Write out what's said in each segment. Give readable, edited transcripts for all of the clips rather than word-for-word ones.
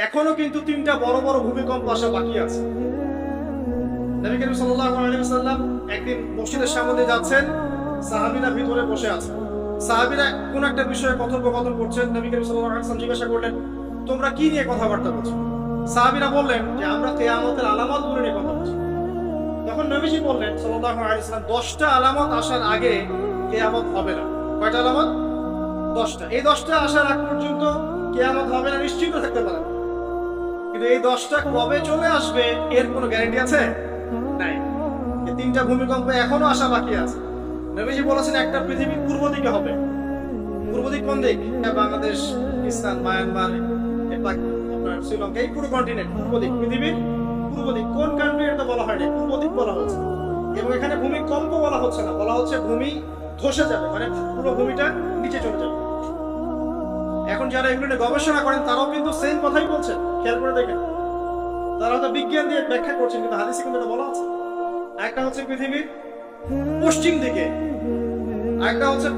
এখনো কিন্তু তিনটা বড় বড় ভূমিকম্প আসা বাকি আছে। নবী করিম সাল্লাল্লাহু আলাইহি ওয়াসাল্লাম একদিন মসজিদের সামনে দিয়ে যাচ্ছেন, সাহাবীরা ভিতরে বসে আছে। সাহাবীরা কোন একটা বিষয়ে কথোপকথন করছেন। নবী করিম সাল্লাল্লাহু আলাইহি ওয়াসাল্লাম জিজ্ঞাসা করলেন, তোমরা কি নিয়ে কথাবার্তা বলছো? সাহাবীরা বললেন যে আমরা কিয়ামতের আলামতগুলো নিয়ে কথা বলছি। তখন নবীজি বললেন সাল্লাল্লাহু আলাইহি ওয়াসাল্লাম, 10টা আলামত আসার আগে কিয়ামত হবে না। কয়টা আলামত? 10টা। এই 10টা আসার আগ পর্যন্ত কিয়ামত হবে না নিশ্চিত থাকতে পারেন, কিন্তু এই 10টা কবে চলে আসবে এর কোনো গ্যারান্টি আছে? নাই। এই তিনটা ভূমিকম্প এখনো আসা বাকি আছে। নবীজি বলেছেন একটা পৃথিবীর পূর্ব দিকে হবে। পূর্ব দিক কোন দিক? বাংলাদেশ, পাকিস্তান, মায়ানমার, আপনার শ্রীলঙ্কা, এই পুরো কন্টিনেন্ট পূর্ব দিক, পৃথিবীর পূর্ব দিক। কোন কান্ট্রি এটা বলা হয়নি, পূর্ব দিক বলা হচ্ছে। এবং এখানে ভূমিকম্প বলা হচ্ছে না, বলা হচ্ছে ভূমি ধসে যাবে, মানে পুরো ভূমিটা নিচে চলে যাবে। এখন যারা এগুলো নিয়ে গবেষণা করেন তারাও কিন্তু সেম কথাই বলছেন, খেয়াল করে দেখেন। তারা হয়তো বিজ্ঞান দিয়ে ব্যাখ্যা করছেন, কিন্তু হাদিসে কিন্তু এটা বলা আছে। একটা হচ্ছে পৃথিবীর পশ্চিম দিকে, একটা হচ্ছে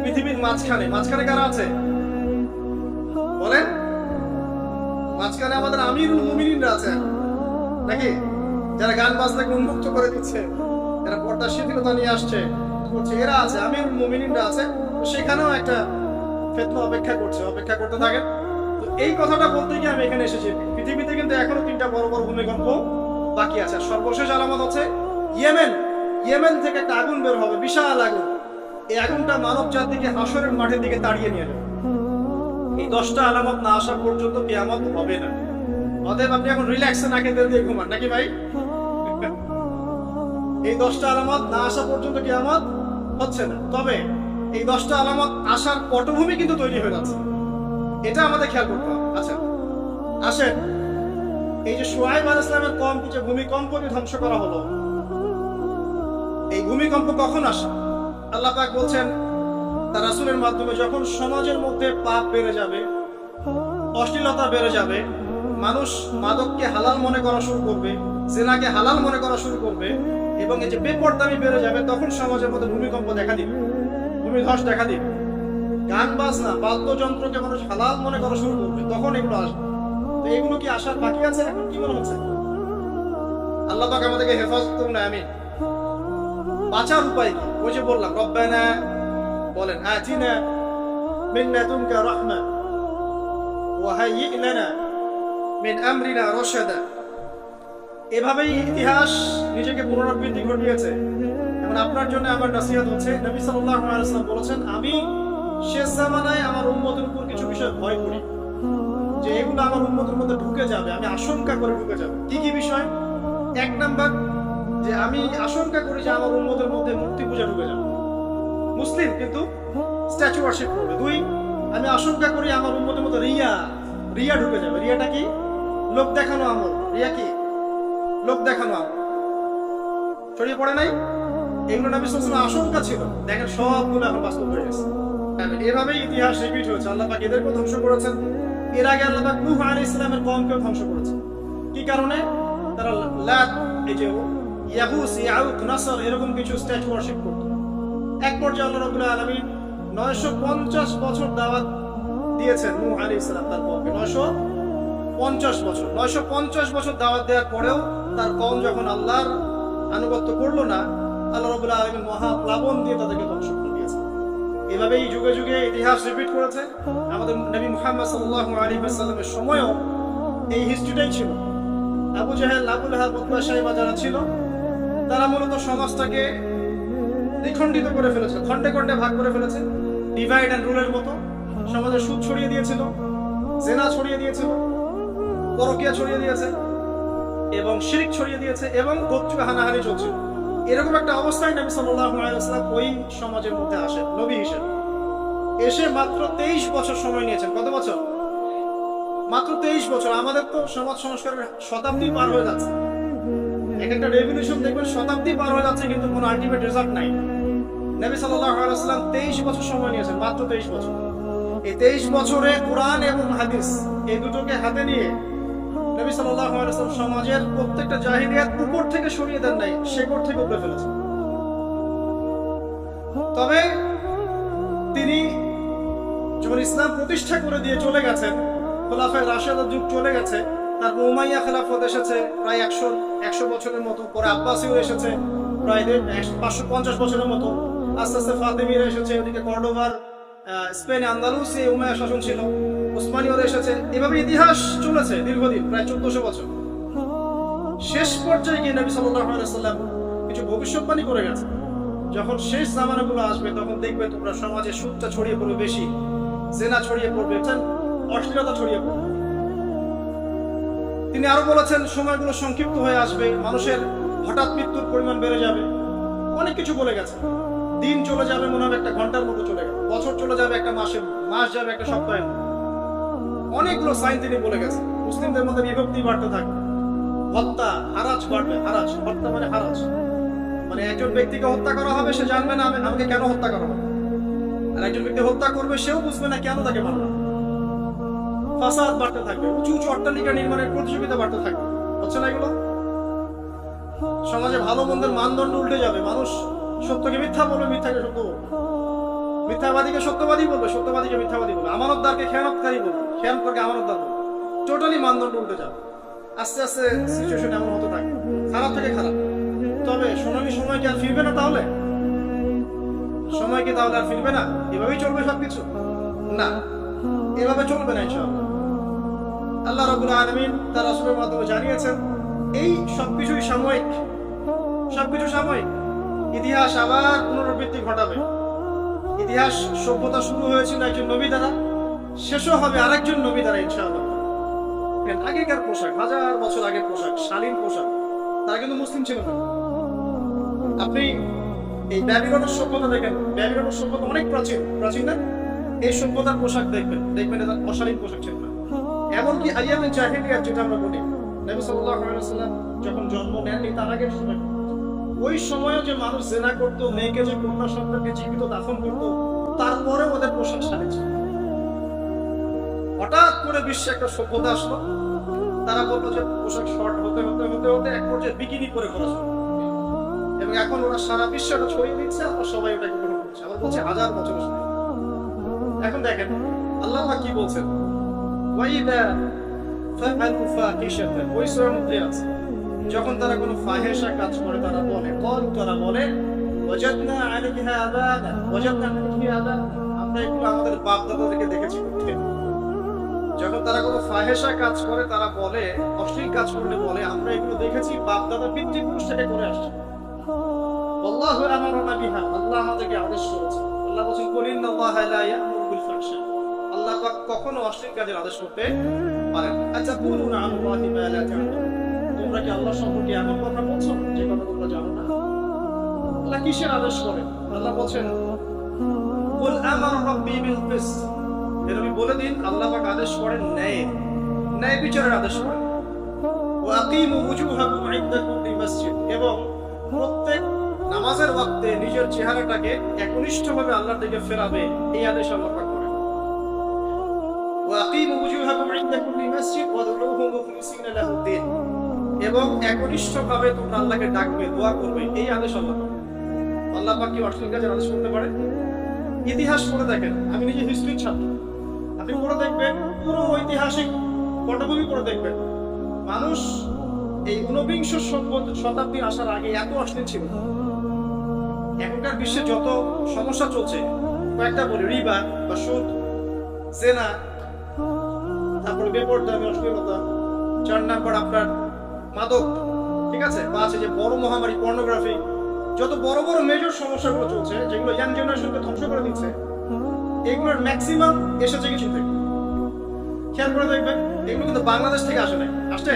পৃথিবীর মাঝখানে। মাঝখানে কারা আছে বলেন? মাঝখানে আমাদের আমিরুল মুমিনিনরা আছে নাকি, যারা গান বাজনাকে উন্মুক্ত করে দিচ্ছে, যারা পর্দার শিথিলতা নিয়ে আসছে, এরা আছে, আমিরুল মুমিনিনরা আছে। সেখানেও একটা ফিতনা অপেক্ষা করছে, অপেক্ষা করতে থাকেন। তো এই কথাটা বলতে গিয়ে আমি এখানে এসেছি। পৃথিবীতে কিন্তু এখনো তিনটা বড় বড় ভূমিকম্প বাকি আছে। সর্বশেষ আলামত হচ্ছে ইয়েমেন। ইয়েমেন থেকে একটা আগুন বের হবে, বিশাল আগুন। এই আগুনটা মানব জাতিকে হাসরের মাঠের দিকে তাড়িয়ে নিয়ে যাবে। এই 10টা আলামত না আসা পর্যন্ত কিয়ামত হবে না। অতএব আপনি এখন রিল্যাক্সে নাকে তেল দিয়ে ঘুমান নাকি ভাই? এই 10টা আলামত না আসা পর্যন্ত কিয়ামত হচ্ছে না। তবে এই 10টা আলামত আসার পটভূমি কিন্তু তৈরি হয়ে যাচ্ছে, এটা আমাদের খেয়াল করতে হবে। আচ্ছা আসেন, এই যে শুআয়ব আলাইহিস সালামের কওমকে যে ভূমিকম্পে ধ্বংস করা হলো, এই ভূমিকম্প কখন আসে? আল্লাহ পাক বলছেন তার রাসূলের মাধ্যমে, যখন সমাজের মধ্যে পাপ বেড়ে যাবে, অশ্লীলতা বেড়ে যাবে, মানুষ মাদককে হালাল মনে করা শুরু করবে, জিনাকে হালাল মনে করা শুরু করবে, এবং এই যে বেপরদামি বেড়ে যাবে, তখন সমাজের মধ্যে ভূমিকম্প দেখা দিবে, ভূমিধস দেখা দিবে। গান বাজনা, বাদ্যযন্ত্রকে মানুষ হালাল মনে করা শুরু করবে, তখন এগুলো আসবে। তো এগুলো কি আসার বাকি আছে? এখন কি মনে হচ্ছে? আল্লাহ পাক আমাদেরকে হেফাজত করুন, আমিন। বাঁচার উপায় কি? ওই যে বললাম, রব্বানা বলেন, আতিনা মিন লাদুনকা রাহমা ওয়া হাইয়্ লানা মিন আমরিনা রাশাদা। এভাবেই ইতিহাস নিজেকে পুনরাবৃত্তি ঘটিয়েছে। এখন আপনার জন্য আমার নসিহত হচ্ছে, নবী সাল্লাল্লাহু আলাইহি ওয়াসাল্লাম বলেছেন, আমি শেষ জামানায় আমার উম্মতের উপর কিছু বিষয় ভয় করি, যে এগুলো আমার উম্মতের মধ্যে ঢুকে যাবে, আমি আশঙ্কা করে ঢুকে যাবে। কি কি বিষয়? এক নাম্বার, যে আমি আশঙ্কা করি যে আমার উম্মতের মধ্যে মূর্তি পূজা ঢুকে যাবে, মুসলিম কিন্তু স্ট্যাচু ওয়ার্শিপ করবে। 2, আমি আশঙ্কা করি আমার উম্মতের মধ্যে রিয়া ঢুকে যাবে। রিয়াটা কি? লোক দেখানো আমল। রিয়া কি? লোক দেখানো আমল। ছড়িয়ে পড়ে নাই? এগুলো নবী সাল্লাল্লাহু আলাইহি ওয়াসাল্লাম আশঙ্কা ছিল, দেখেন সবগুলো এখন বাস্তব হয়ে গেছে। এভাবেই ইতিহাস রিপিট হয়েছে। আল্লাহ পাক এদেরকে ধ্বংস করেছেন। এর আগে আল্লাহ পাক নূহ আলাইহিস সালামের কওমকেও ধ্বংস করেছেন। কি কারণে? তারা লাত, এই যে ইয়াগুস, ইয়াউক, নাসর, এরকম কিছু স্ট্যাচু ওয়ার্শিপ করত। এক পর্যায়ে আল্লাহ রাব্বুল আলামিন 950 বছর দাওয়াত দিয়েছেন নূহ আলাইহিস সালাম তার কওমকে। 950 বছর দাওয়াত দেওয়ার পরেও তার কওম যখন আল্লাহর আনুগত্য করলো না, আল্লাহ রাব্বুল আলামিন মহা প্লাবন দিয়ে তাদেরকে ধ্বংস করে দিয়েছেন। এভাবেই যুগে যুগে ইতিহাস রিপিট করেছে। আমাদের নবী মুহাম্মদ সাল্লাল্লাহু আলাইহি ওয়াসাল্লামের সময়ও এই হিস্ট্রিটাই ছিল। আবু জাহেল, আবু লাহাব, উতবা, শাইবা যারা ছিল, তারা মূলত সমাজটাকে দ্বিখণ্ডিত করে ফেলেছে, খণ্ডে খণ্ডে ভাগ করে ফেলেছে, ডিভাইড অ্যান্ড রুলের মতো। সমাজে সুদ ছড়িয়ে দিয়েছিল, জিনা ছড়িয়ে দিয়েছিল, পরকীয়া ছড়িয়ে দিয়েছে, এবং শিরক ছড়িয়ে দিয়েছে, এবং গোত্র হানাহানি চলছিল। এরকম একটা অবস্থায় নবী সাল্লাল্লাহু আলাইহি ওয়াসাল্লাম ওই সমাজের মধ্যে আসেন নবী হিসেবে। এসে মাত্র 23 বছর সময় নিয়েছেন। কত বছর? মাত্র 23 বছর। আমাদের তো সমাজ সংস্কারের শতাব্দী পার হয়ে যাচ্ছে। একটা রেভলিউশন দেখবেন শতাব্দী পার হয়ে যাচ্ছে, কিন্তু কোনো আলটিমেট রেজাল্ট নাই। নবী সাল্লাল্লাহু আলাইহি ওয়াসাল্লাম 23 বছর সময় নিয়েছেন, মাত্র 23 বছর। এই 23 বছরে কোরআন এবং হাদিস এই দুটোকে হাতে নিয়ে নবী সাল্লাল্লাহু আলাইহি ওয়াসাল্লাম সমাজের প্রত্যেকটা জাহিলিয়াত উপর থেকে সরিয়ে দেন নাই, শেকড় থেকে উপড়ে ফেলেছেন। তবে তিনি যখন ইসলাম প্রতিষ্ঠা করে দিয়ে চলে গেছেন, খোলাফায়ে রাশিদার যুগ চলে গেছে, তারপর উমাইয়া খেলাফত এসেছে প্রায় 100 বছরের মতো, পরে আব্বাসীয় এসেছে প্রায় 550 বছরের মতো, আস্তে আস্তে ফাতেমিরা এসেছে, ওদিকে কর্ডোভার স্পেনে আন্দালুসে উমাইয়া শাসন ছিল, ওসমানীয়রা এসেছে, এভাবে ইতিহাস চলেছে দীর্ঘদিন, প্রায় 1400 বছর। শেষ পর্যায়ে গিয়ে নবী সাল্লাল্লাহু আলাইহি ওয়াসাল্লাম কিছু ভবিষ্যৎবাণী করে গেছে, যখন শেষ জামানাগুলো আসবে তখন দেখবে তোমরা সমাজে সুদটা ছড়িয়ে পড়বে বেশি, জেনা ছড়িয়ে পড়বে, অশ্লীলতা ছড়িয়ে পড়বে। তিনি আরো বলেছেন সময়গুলো সংক্ষিপ্ত হয়ে আসবে, মানুষের হঠাৎ মৃত্যুর পরিমাণ বেড়ে যাবে, অনেক কিছু বলে গেছে। দিন চলে যাবে মনে হবে একটা ঘন্টার মতো চলে গেল, বছর চলে যাবে একটা মাসের, মাস যাবে একটা সপ্তাহের, অনেকগুলো সাইন তিনি বলে গেছেন। মুসলিমদের মধ্যে বিভক্তি বাড়তে থাকবে, হত্যা হারাজ বাড়বে, হারাজ হত্যা মানে হারাজ, মানে একজন ব্যক্তিকে হত্যা করা হবে, সে জানবে না আমাকে কেন হত্যা করা হবে, আর একজন ব্যক্তি হত্যা করবে সেও বুঝবে না কেন তাকে মারবে। ফাসাদ বাড়তে থাকবে, উঁচু উঁচু অট্টালিকা নির্মাণের প্রতিযোগিতা বাড়তে থাকবে, হচ্ছে না এগুলো? সমাজে ভালো মন্দের মানদণ্ড উল্টে যাবে, মানুষ সত্যকে মিথ্যা বলবে, মিথ্যাকে সত্য বলবে, মিথ্যাবাদীকে সত্যবাদী বলবে, সত্যবাদীকে মিথ্যাবাদী বলবে, আমানতদারকে খেয়ানতকারী বলবে, খেয়ানতকারকে আমানতদার বলবে, টোটালি মানদণ্ড উল্টে যাবে। আস্তে আস্তে সিচুয়েশন এমন হতে থাকে, খারাপ থেকে খারাপ। তবে সোনালী সময় কি আর ফিরবে না? তাহলে সময় কি তাহলে আর ফিরবে না? এভাবেই চলবে সবকিছু? না, এভাবে চলবে না ইনশাআল্লাহ। আল্লাহ রাব্বুল আলামিন তার রাসূলের মাধ্যমে জানিয়েছেন এই সবকিছুই সাময়িক, সবকিছু সাময়িক। ইতিহাস আবার পুনরাবৃত্তি ঘটাবে। ইতিহাস সভ্যতা শুরু হয়েছিল একজন নবী দ্বারা, শেষও হবে আরেকজন নবী দ্বারা ইনশাআল্লাহ। আগেকার পোশাক, 1000 বছর আগের পোশাক, শালীন পোশাক, তারা কিন্তু মুসলিম ছিল না। আপনি এই ব্যাবিলনের সভ্যতা দেখেন, ব্যাবিলনের সভ্যতা অনেক প্রাচীন, প্রাচীন না? এই সভ্যতার পোশাক দেখবেন, দেখবেন এটা অশালীন পোশাক ছিল না। এমনকি আইয়ামে জাহিলিয়াত যেটা আমরা বলি, নবী সাল্লাল্লাহু আলাইহি ওয়াসাল্লাম যখন জন্ম নেননি তার আগের সময়, ওই সময়ও যে মানুষ জেনা করতো, মেয়েকে যে কন্যা সন্তানকে জীবিত দাফন করতো, তারপরে ওদের পোশাক শালীন ছিল। হঠাৎ করে বিশ্বে একটা সভ্যতা আসলো, তারা বললো যে পোশাক শর্ট হতে হতে হতে হতে এক পর্যায়ে বিকিনি পরে করা শুরু, এবং এখন ওরা সারা বিশ্বে এটা ছড়িয়ে দিচ্ছে, আমরা সবাই ওটাকে গ্রহণ করছি। আবার বলছে 1000 বছর। এখন দেখেন আল্লাহ পাক কি বলছেন, ওয়াইদা ফাআলু ফাহিশাতান, ওই সূরার মধ্যে আছে, যখন তারা কোনো ফাহিশা কাজ করে তারা বলে, তারা বলে ওয়াজাদনা আলাইহা আবানা, ওয়াজাদনা আলাইহা আবানা, আমরা এগুলো আমাদের বাপ দাদাদেরকে দেখেছি করতে। যখন তারা কোনো ফাহিশা কাজ করে তারা বলে, অশ্লীল কাজ করলে বলে আমরা এগুলো দেখেছি বাপ দাদা পিতৃপুরুষ থেকে করে আসছে। আল্লাহু আমারনা বিহা, আল্লাহ আমাদেরকে আদেশ করেছে। আল্লাহ বলেন কুল ইন্নাল্লাহা লা ইয়া'মুরু বিল ফাহশা, আল্লাহ পাক কখনো অশ্লীল কাজের আদেশ করতে পারেন না। আচ্ছা, কুলুনা আল্লাহি মা লা তা'লামুন, তোমরা কি আল্লাহ সম্পর্কে এমন কথা বলছো যে কথা তোমরা জানো না? আল্লাহ কিসের আদেশ করেন? আল্লাহ বলেন কুল আমারা রাব্বি বিল কিসত, এর আমি বলে দিন আল্লাহ পাক আদেশ করেন ন্যায়, ন্যায় বিচারের আদেশ করেন। ওয়া আকিমু ওয়ুজুহাকুম ইনদা কুল্লি মসজিদ, এবং প্রত্যেক নামাজের ওয়াক্তে নিজের চেহারাটাকে একনিষ্ঠভাবে আল্লাহর দিকে ফেরাবে, এই আদেশ আল্লাহ পাক করেন। ওয়া আকিমু ওয়ুজুহাকুম ইনদা কুল্লি মসজিদ ওয়াদউহু মুখলিসিনা লাহুদ্দিন, এবং একনিষ্ঠভাবে তোমরা আল্লাহকে ডাকবে, দোয়া করবে, এই আদেশ আল্লাহ পাক। আল্লাহ পাক কি অশ্লীল কাজের আদেশ করতে পারে? ইতিহাস পড়ে দেখেন, আমি নিজে হিস্ট্রির ছাত্র, আপনি পড়ে দেখবেন, পুরো ঐতিহাসিক পটভূমি পড়ে দেখবেন, মানুষ এই ঊনবিংশ শতাব্দী আসার আগে এত অশ্লীল ছিল। এখনকার বিশ্বে যত সমস্যা চলছে, কয়েকটা বলি, রিবা বা সুদ, জেনা, তারপরে বেপরদামি অশ্লীলতা, 4 নাম্বার আপনার মাদক, ঠিক আছে, 5 যে বড় মহামারী পর্নোগ্রাফি, যত বড় বড় মেজর সমস্যাগুলো চলছে যেগুলো ইয়াং জেনারেশনকে ধ্বংস করে দিচ্ছে, এগুলোর ম্যাক্সিমাম এসেছে কিছু থেকে। খেয়াল করে দেখবেন, এগুলো কিন্তু বাংলাদেশ থেকে আসে না, আসছে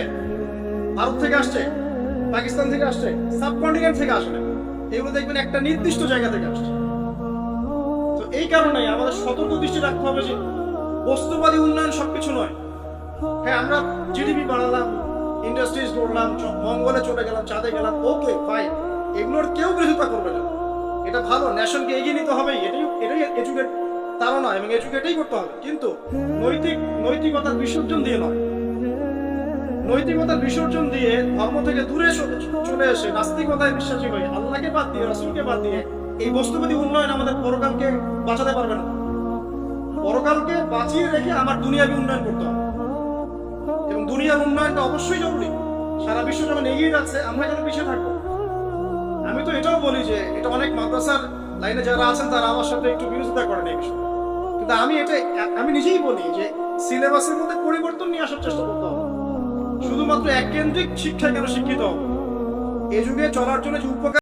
ভারত থেকে আসছে, পাকিস্তান থেকে আসছে, সাবকন্টিনেন্ট থেকে আসে না, এগুলো দেখবেন একটা নির্দিষ্ট জায়গা থেকে আসছে। তো এই কারণে আমাদের সতর্ক দৃষ্টি রাখতে হবে যে বস্তুবাদী উন্নয়ন সবকিছু নয়। হ্যাঁ, আমরা জিডিপি বাড়ালাম, ইন্ডাস্ট্রিজ গড়লাম, মঙ্গলে চলে গেলাম, চাঁদে গেলাম, ওকে ফাইন, এগুলোর কেউ বিরোধিতা করবে না, এটা ভালো, ন্যাশনকে এগিয়ে নিতে হবে, এটাই এডুকেট, তারও নয়, এবং এডুকেটেই করতে হবে, কিন্তু নৈতিকতার বিসর্জন দিয়ে নয়। নৈতিকতার বিসর্জন দিয়ে ধর্ম থেকে দূরে চলে এসে নাস্তিকতায় বিশ্বাসী হয়ে আল্লাহকে বাদ দিয়ে, রাসূলকে বাদ দিয়ে এই বস্তুবাদী উন্নয়ন আমাদের পরকালকে বাঁচাতে পারবে না। পরকালকে বাঁচিয়ে রেখে আমার দুনিয়াবি উন্নয়ন করতে হবে। দুনিয়ার উন্নয়নটা অবশ্যই জরুরি। সারা বিশ্ব যখন এগিয়ে যাচ্ছে, আমরা কেন পিছিয়ে থাকবো? আমি তো এটাও বলি যে এটা অনেক মাদ্রাসার লাইনে যারা আছেন তারা আমার সাথে একটু বিরোধিতা করেন এই বিষয়ে, কিন্তু আমি নিজেই বলি যে সিলেবাসের মধ্যে পরিবর্তন নিয়ে আসার চেষ্টা করতে হবে। শুধুমাত্র এক কেন্দ্রিক শিক্ষায় কেন শিক্ষিত হবে? এই যুগে চলার জন্য যে উপকার